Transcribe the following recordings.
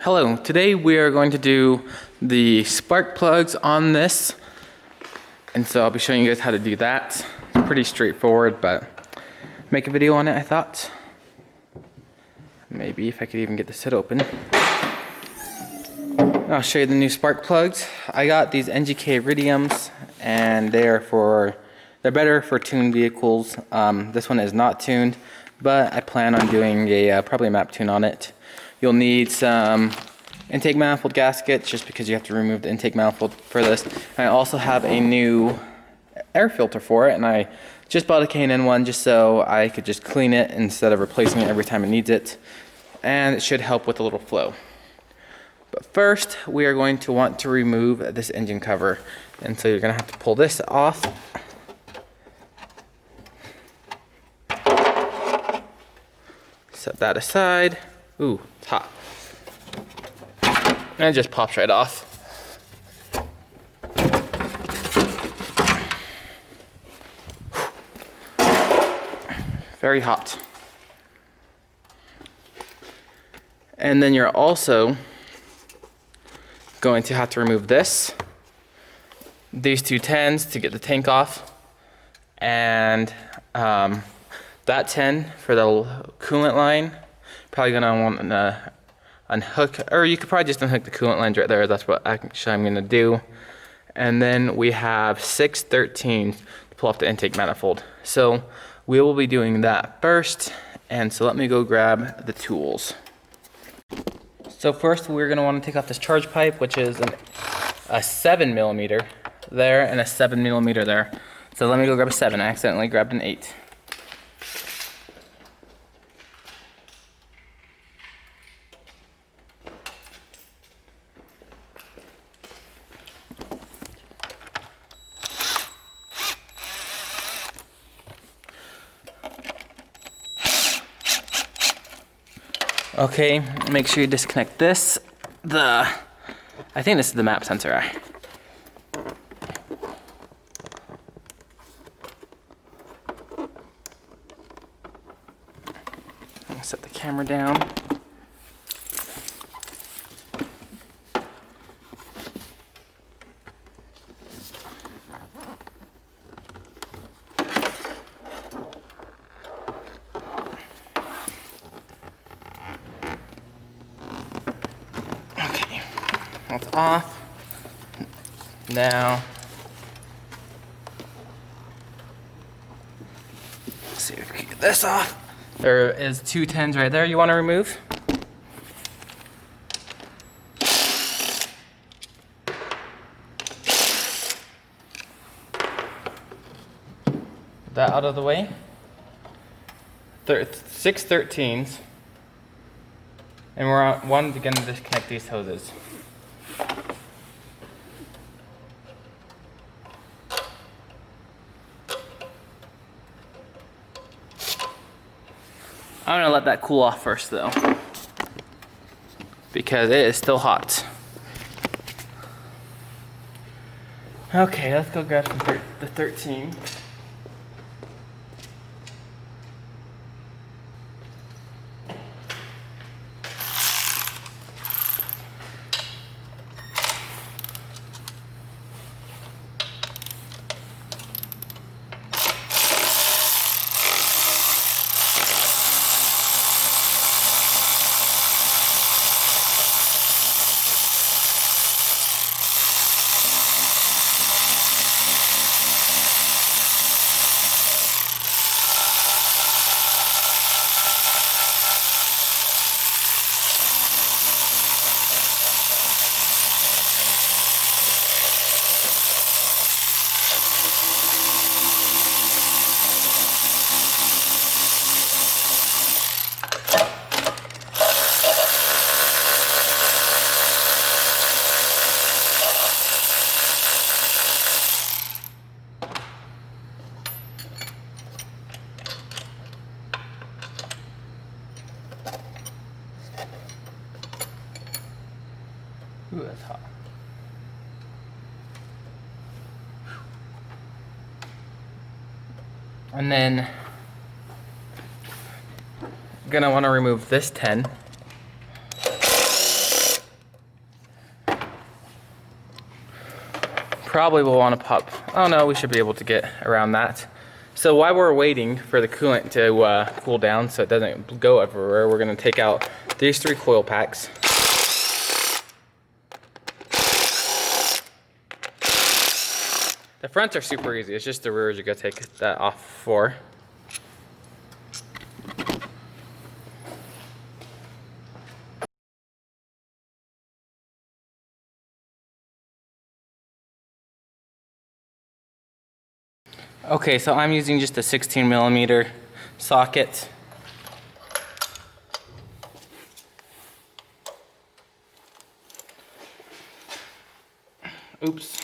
Hello, today we are going to do the spark plugs on this. And so I'll be showing you guys how to do that. It's pretty straightforward, but make a video on it, I thought. Maybe if I could even get this hood open. I'll show you the new spark plugs. I got these NGK Iridiums and they're better for tuned vehicles. This one is not tuned, but I plan on doing probably a map tune on it. You'll need some intake manifold gaskets just because you have to remove the intake manifold for this. And I also have a new air filter for it, and I just bought a K&N one just so I could just clean it instead of replacing it every time it needs it. And it should help with a little flow. But first, we are going to want to remove this engine cover. And so you're going to have to pull this off. Set that aside. Ooh, it's hot. And it just pops right off. Very hot. And then you're also going to have to remove these two 10s to get the tank off, and that 10 for the coolant line. Probably gonna want to unhook, or you could probably just unhook the coolant lines right there. That's what actually I'm gonna do. And then we have 6 13s to pull off the intake manifold. So we will be doing that first. And so let me go grab the tools. So first we're gonna want to take off this charge pipe, which is a 7mm there and a 7mm there. So let me go grab a 7. I accidentally grabbed an 8. Okay, make sure you disconnect this. I think this is the map sensor. I'll set the camera down. That's off. Now, let's see if we can get this off. There is 2 10s right there you want to remove. That out of the way. 6 13s. And we're going to disconnect these hoses. I'm gonna let that cool off first though, because it is still hot. Okay, let's go grab the 13. Ooh, that's hot. And then I'm gonna want to remove this 10. probably will want to pop. Oh no, we should be able to get around that. So while we're waiting for the coolant to cool down so it doesn't go everywhere, we're going to take out these 3 coil packs. The fronts are super easy, it's just the rears you got to take that off for. Okay, so I'm using just a 16mm socket. Oops.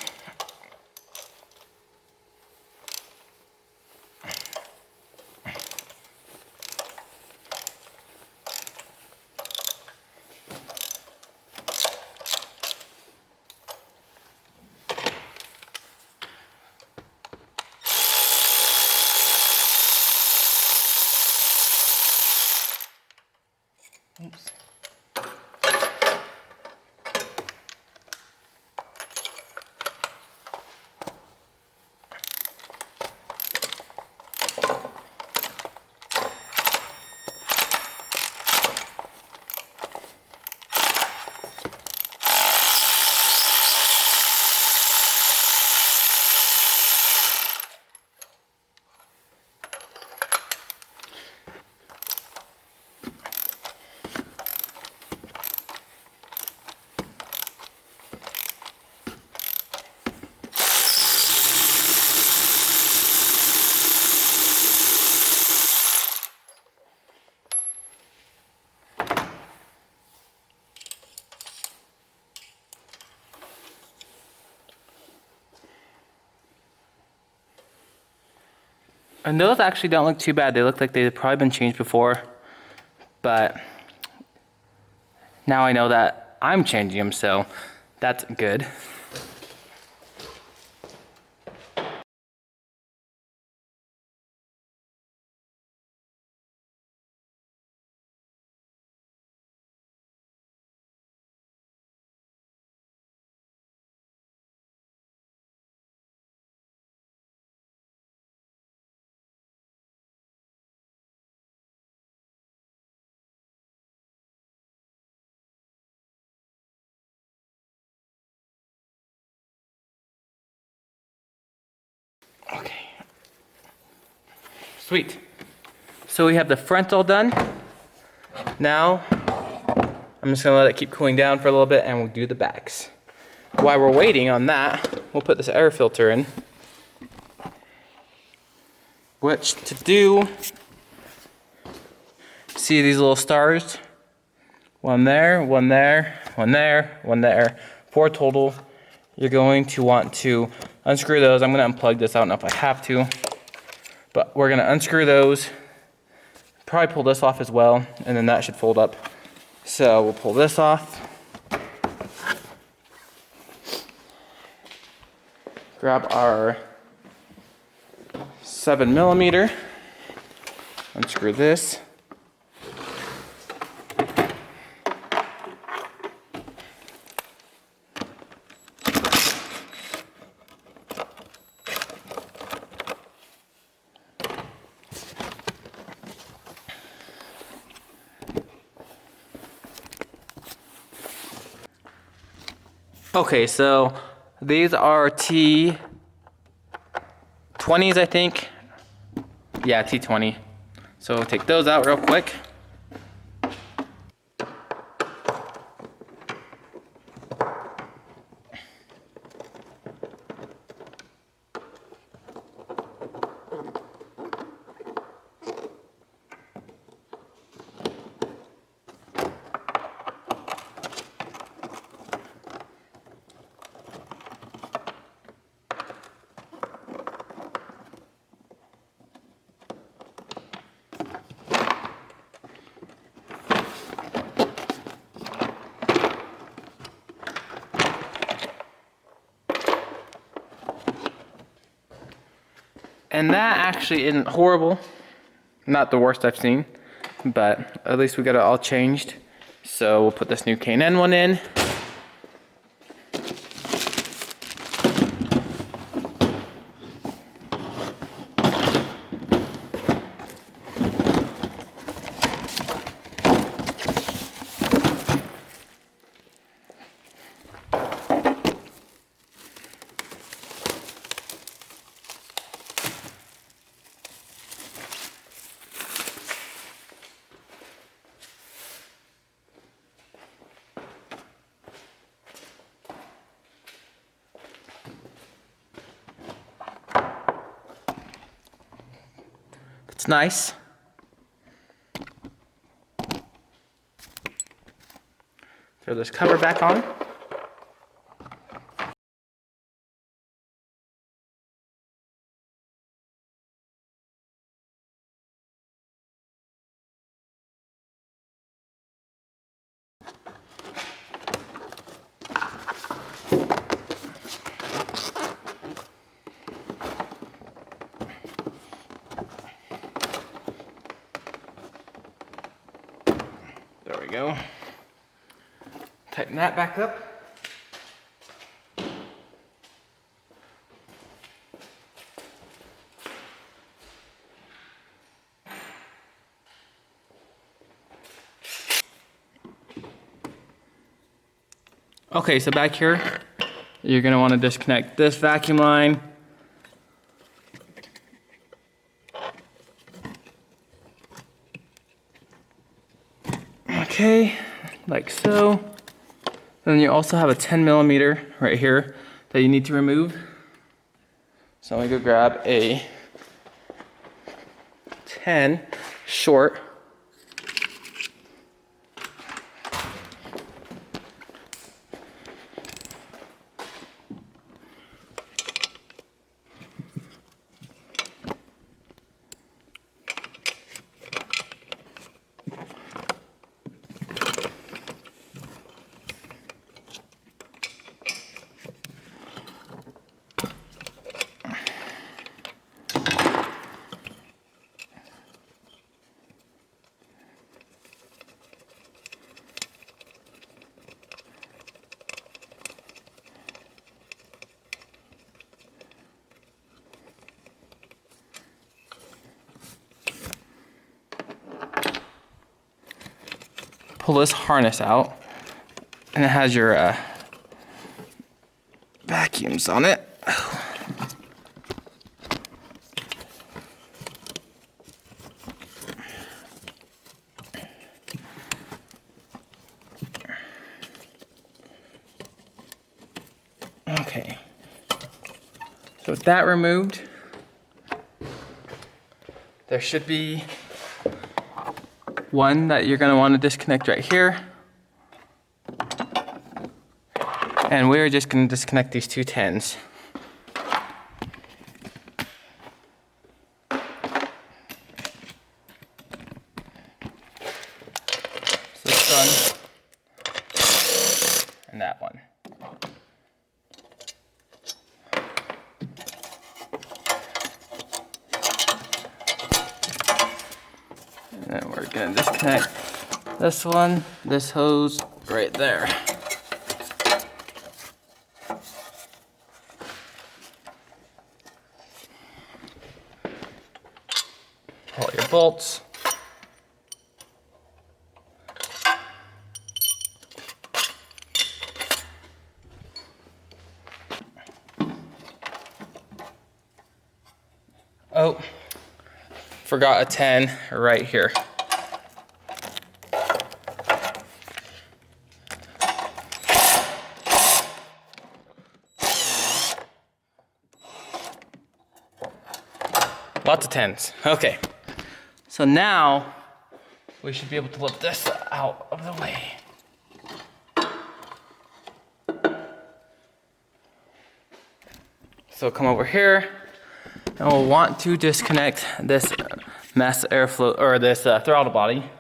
Oops. And those actually don't look too bad. They look like they've probably been changed before, but now I know that I'm changing them, so that's good. Okay. Sweet. So we have the front all done. Now, I'm just gonna let it keep cooling down for a little bit and we'll do the backs. While we're waiting on that, we'll put this air filter in. Which to do, see these little stars? One there, one there, one there, one there. 4 total. You're going to want to unscrew those. I'm gonna unplug this. I don't know if I have to, but we're gonna unscrew those. Probably pull this off as well, and then that should fold up. So we'll pull this off. Grab our 7mm. Unscrew this. Okay, so these are T20s, I think. Yeah, T20. So we'll take those out real quick. And that actually isn't horrible. Not the worst I've seen, but at least we got it all changed. So we'll put this new K&N one in. looks nice. Throw this cover back on. There we go. Tighten that back up. Okay, so back here, you're gonna wanna disconnect this vacuum line. Okay, like so. Then you also have a 10mm right here that you need to remove. So I'm gonna go grab a 10 short. Pull this harness out, and it has your vacuums on it. Okay, so with that removed, there should be one that you're gonna wanna disconnect right here. And we're just gonna disconnect these two 10s. So this one, and that one. And then we're gonna disconnect this one, this hose right there. Pull your bolts. Oh, forgot a 10 right here. Lots of 10s. Okay. So now we should be able to lift this out of the way. So come over here, and we'll want to disconnect this mass airflow, or this throttle body.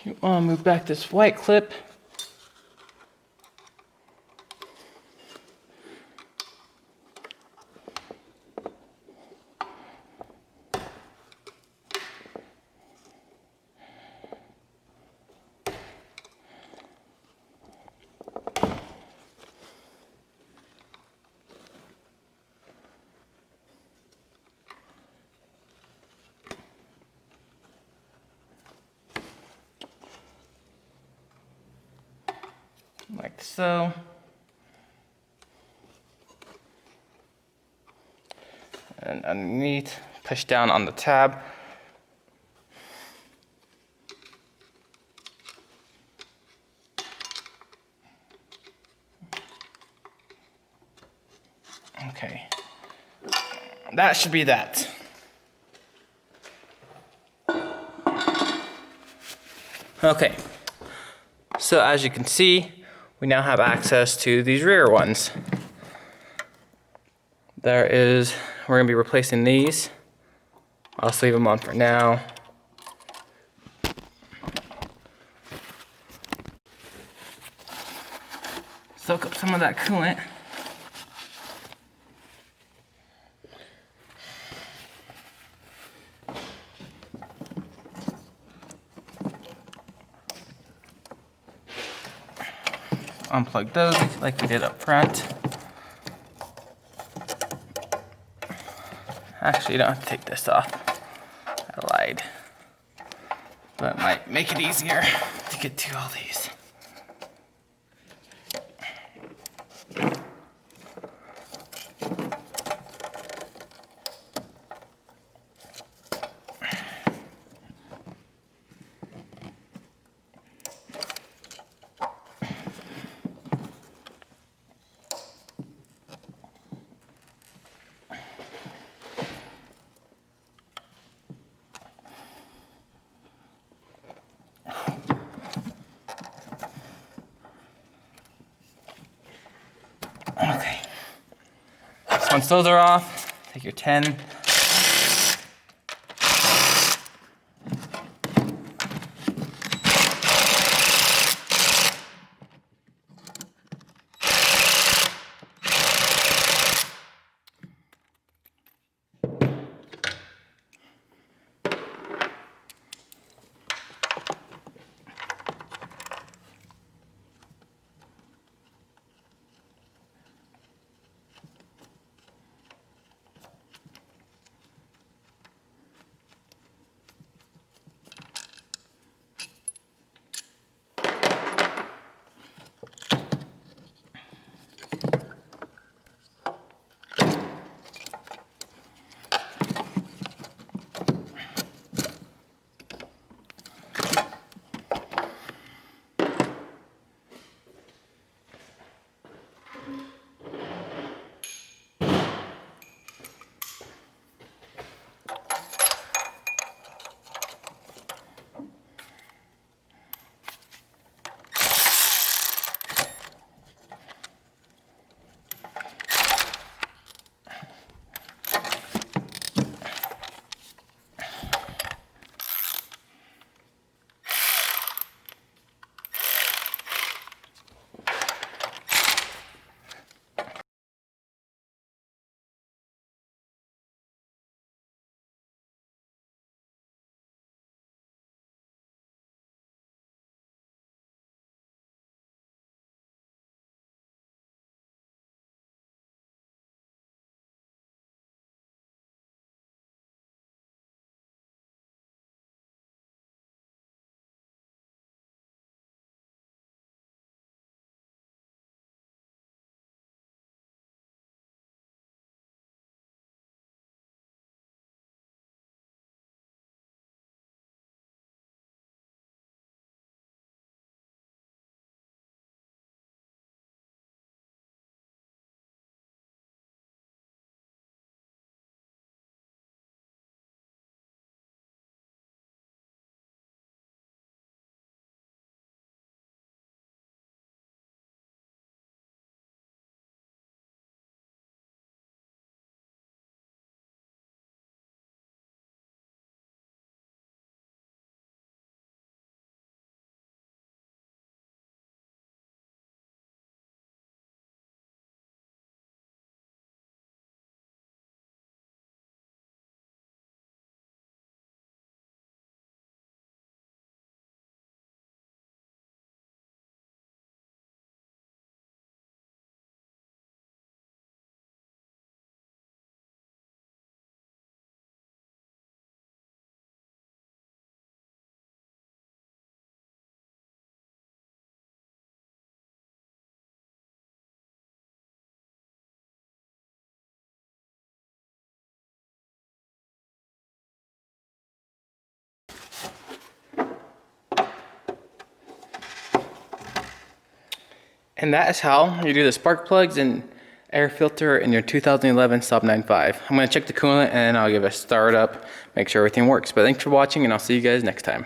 You want to move back this white clip. so. And underneath, push down on the tab. Okay, that should be that. Okay, so as you can see, we now have access to these rear ones. We're gonna be replacing these. I'll just leave them on for now. Soak up some of that coolant. Unplug those like we did up front. Actually, you don't have to take this off. I lied. But it might make it easier to get to all these. Okay. So once those are off, take your 10. And that is how you do the spark plugs and air filter in your 2011 Saab 9.5. I'm going to check the coolant and I'll give it a start up, make sure everything works. But thanks for watching, and I'll see you guys next time.